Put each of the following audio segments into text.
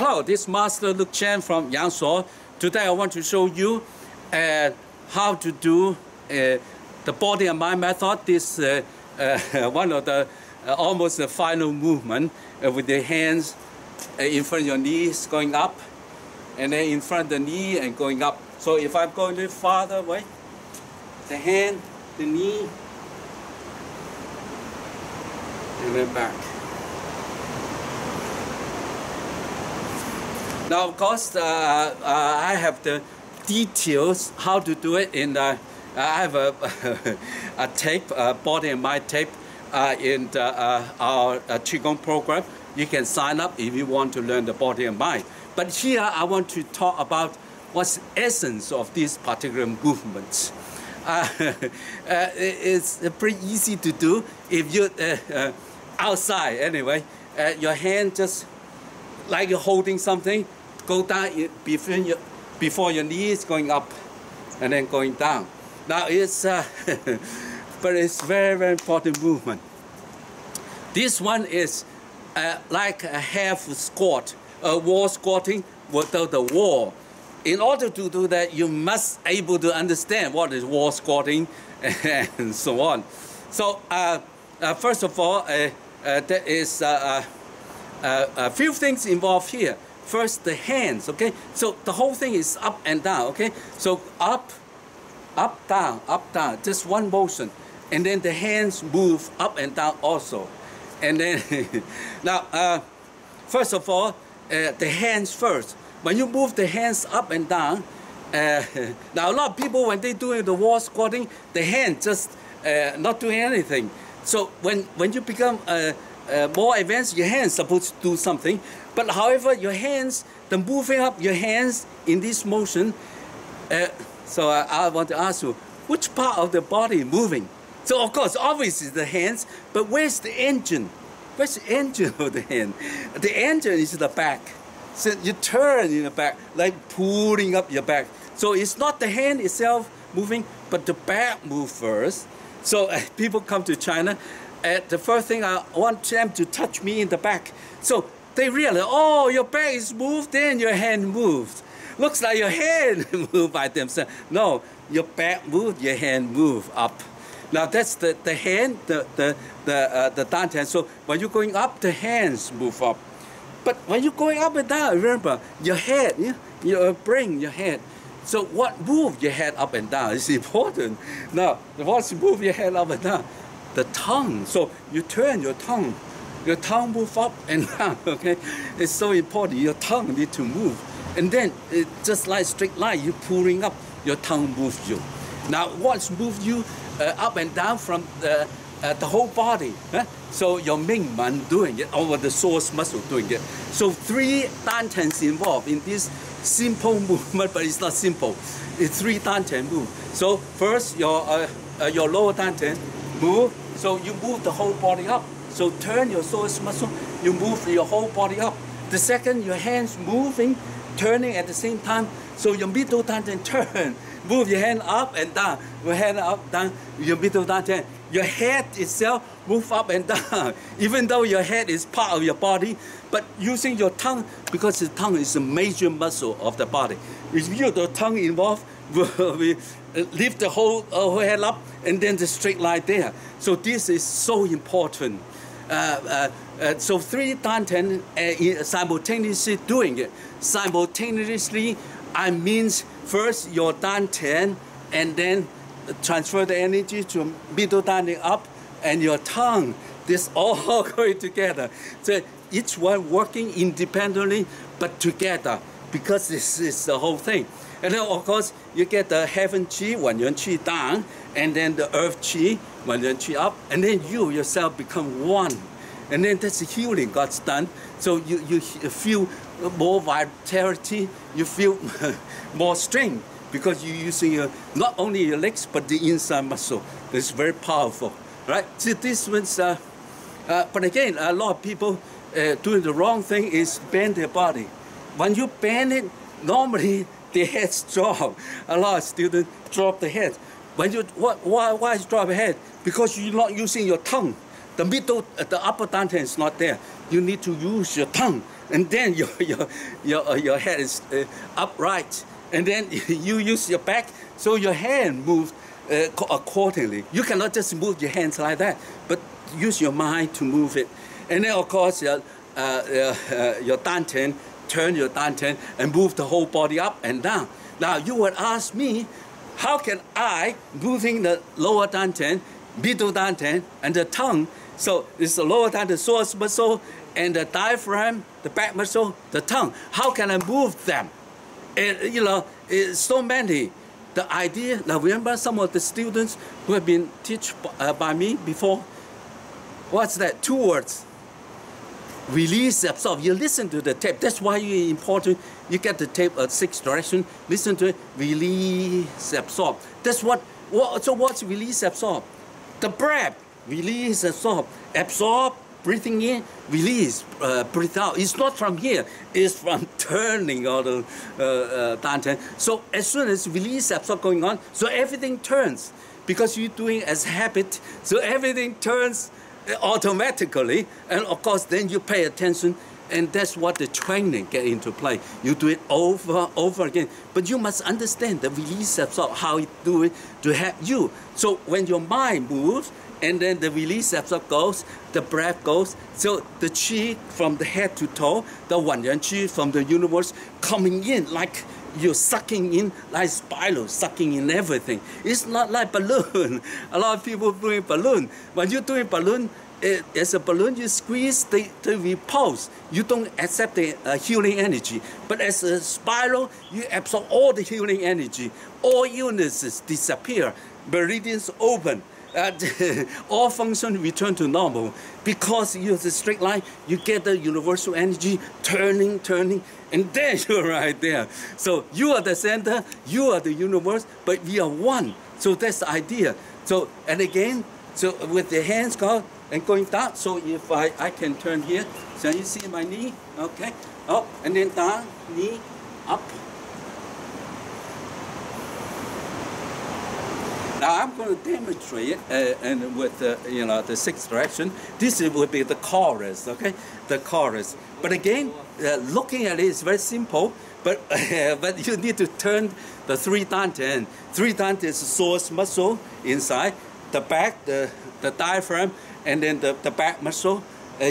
Hello, this is Master Luke Chen from Yangsuo. Today I want to show you how to do the body and mind method. This one of the almost the final movement with the hands in front of your knees going up, and then in front of the knee and going up. So if I'm going a little farther away, the hand, the knee, and then back. Now, of course, I have the details how to do it in the. I have a tape, body and mind tape, in our Qigong program. You can sign up if you want to learn the body and mind. But here I want to talk about what's the essence of these particular movements. It's pretty easy to do if you're outside anyway. Your hand just like you're holding something, go down before your knees, going up and then going down. Now it's but it's very, very important movement. This one is like a half squat, a wall squatting without the wall. In order to do that, you must able to understand what is wall squatting and so on. So first of all, there is a few things involved here. First, the hands, okay? So the whole thing is up and down, okay? So up, down, just one motion. And then the hands move up and down also. And then, now, first of all, the hands first. When you move the hands up and down, now a lot of people, when they're doing the wall squatting, the hand just not doing anything. So when you become more advanced, your hands supposed to do something. But however, your hands, the moving up your hands in this motion, so I want to ask you, which part of the body moving? So of course, obviously the hands, but where's the engine? Where's the engine of the hand? The engine is the back. So you turn in the back, like pulling up your back. So it's not the hand itself moving, but the back move first. So people come to China, the first thing I want them to touch me in the back. So they realize, oh, your back is moved, then your hand moves. Looks like your hand moved by themselves. No, your back moved, your hand moved up. Now that's the hand, the dantians. So when you're going up, the hands move up. But when you're going up and down, remember your head, your brain, your head. So what moves your head up and down is important. Now, what's move your head up and down? The tongue. So you turn your tongue. Your tongue move up and down, okay? It's so important. Your tongue need to move. And then, just like straight line, you're pulling up, your tongue moves you. Now, what's moved you up and down from the whole body? Huh? So your Ming Man doing it, or the source muscle doing it. So 3 dantians involved in this simple movement, but it's not simple. It's 3 dantian move. So first, your lower dantian move. So you move the whole body up. So turn your psoas muscle, you move your whole body up. The second, your hands moving, turning at the same time. So your middle dantian turn, move your hand up and down. Your hand up, down, your middle dantian. Your head itself move up and down, even though your head is part of your body, but using your tongue, because the tongue is a major muscle of the body. If you the tongue involved, we lift the whole head up and then the straight line there. So this is so important. So 3 dantian simultaneously doing it. Simultaneously, I means first your dantian and then transfer the energy to middle dantian up and your tongue. This all going together. So each one working independently but together, because this is the whole thing. And then of course you get the heaven chi, Wan Yuan chi down, and then the earth chi, Wan Yuan chi up, and then you yourself become one. And then that's the healing God's done. So you feel more vitality, you feel more strength, because you're using not only your legs but the inside muscle. It's very powerful, right? See, this one's, but again, a lot of people doing the wrong thing is bend their body. When you bend it, normally the heads drop. A lot of students drop the head. When you why drop the head? Because you're not using your tongue. The middle, the upper dantian is not there. You need to use your tongue. and then your head is upright, and then you use your back, so your hand moves accordingly. You cannot just move your hands like that, but use your mind to move it. And then, of course, your dantian, turn your dantian and move the whole body up and down. Now, you would ask me, how can I, moving the lower dantian, middle dantian, and the tongue, so it's the lower dantian, the source muscle, and the diaphragm, the back muscle, the tongue, how can I move them? And, it's so many. The idea, now remember some of the students who have been taught by me before? What's that? 2 words. Release, absorb. You listen to the tape. That's why it's important. You get the tape at 6 direction. Listen to it. Release, absorb. That's so what's release, absorb? The breath. Release, absorb. Absorb, breathing in, release, breathe out. It's not from here. It's from turning all the dantian. So as soon as release, absorb going on, so everything turns. Because you're doing as habit, so everything turns automatically, and of course then you pay attention, and that's what the training get into play. You do it over again, but you must understand the release absorb, how you do it to help you. So when your mind moves, and then the release absorb goes, the breath goes, so the chi from the head to toe, the Wanyan chi from the universe coming in like you're sucking in, like spiral, sucking in everything. It's not like balloon. A lot of people doing balloon. When you're doing balloon, as a balloon, you squeeze the repulse. You don't accept the healing energy. But as a spiral, you absorb all the healing energy. All illnesses disappear. Meridians open. All function return to normal. Because you have a straight line, you get the universal energy turning, and then you're right there. So you are the center, you are the universe, but we are one. So that's the idea. So, and again, so with the hands going down, so if I can turn here, so you see my knee, okay, up, and then down, knee, up. Now I'm going to demonstrate it, and with the 6th direction. This would be the chorus, okay, the chorus. But again, looking at it is very simple. But but you need to turn the 3 dantian. 3 dantian is the source muscle inside the back, the diaphragm, and then the back muscle.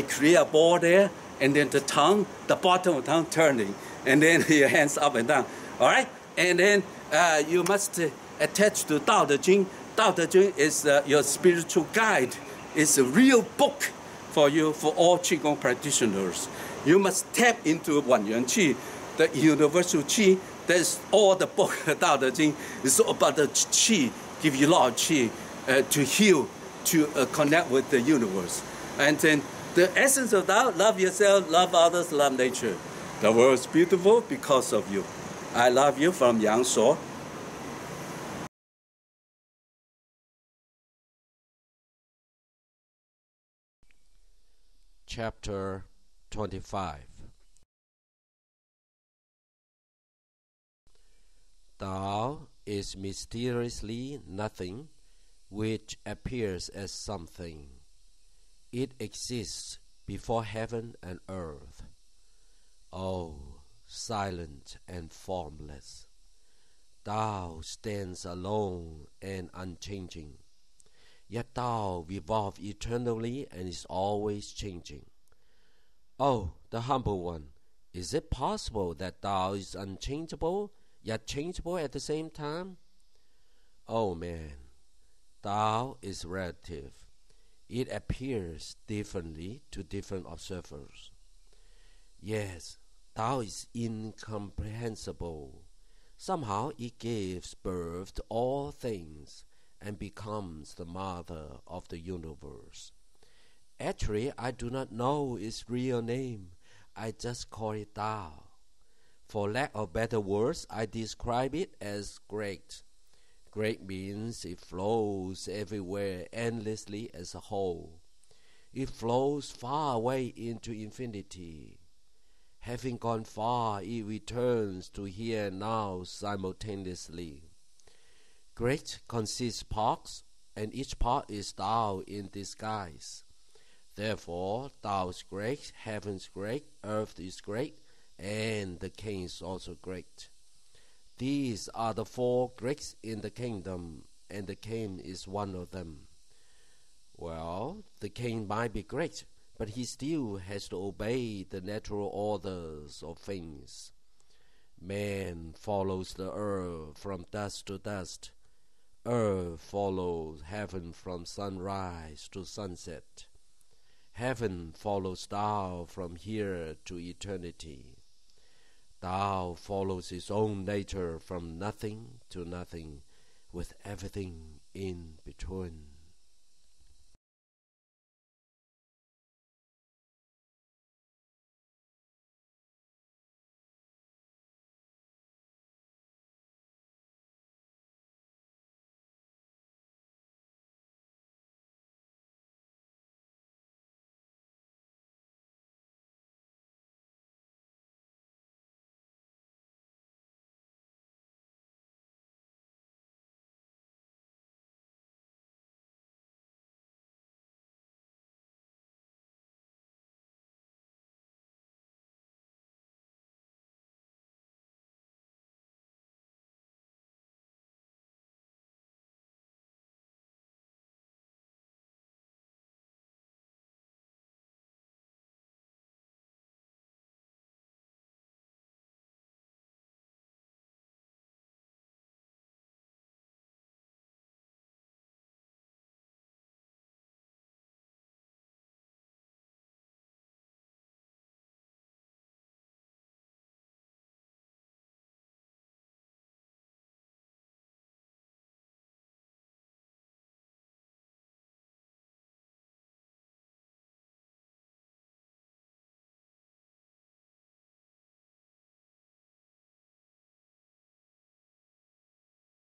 Create a ball there, and then the tongue, the bottom of the tongue turning, and then your hands up and down. All right, and then you must attached to Tao Te Ching. Tao Te Ching is your spiritual guide. It's a real book for you, for all Qigong practitioners. You must tap into Wanyan Qi, the universal Qi. That's all the book, Tao Te Ching. It's all about the Qi, give you a lot of Qi to heal, to connect with the universe. And then the essence of Tao, love yourself, love others, love nature. The world is beautiful because of you. I love you from Yang Shuo. Chapter 25. Tao is mysteriously nothing which appears as something. It exists before heaven and earth. Oh, silent and formless, Tao stands alone and unchanging. Yet Tao revolves eternally and is always changing. Oh, the humble one, is it possible that Tao is unchangeable, yet changeable at the same time? Oh man, Tao is relative. It appears differently to different observers. Yes, Tao is incomprehensible. Somehow it gives birth to all things and becomes the mother of the universe. Actually, I do not know its real name. I just call it Tao. For lack of better words, I describe it as great. Great means it flows everywhere endlessly as a whole. It flows far away into infinity. Having gone far, it returns to here and now simultaneously. Great consists parts, and each part is Tao in disguise. Therefore, Tao is great, heaven is great, earth is great, and the king is also great. These are the four greats in the kingdom, and the king is one of them. Well, the king might be great, but he still has to obey the natural orders of things. Man follows the earth from dust to dust. Earth follows heaven from sunrise to sunset. Heaven follows Tao from here to eternity. Tao follows its own nature from nothing to nothing, with everything in between.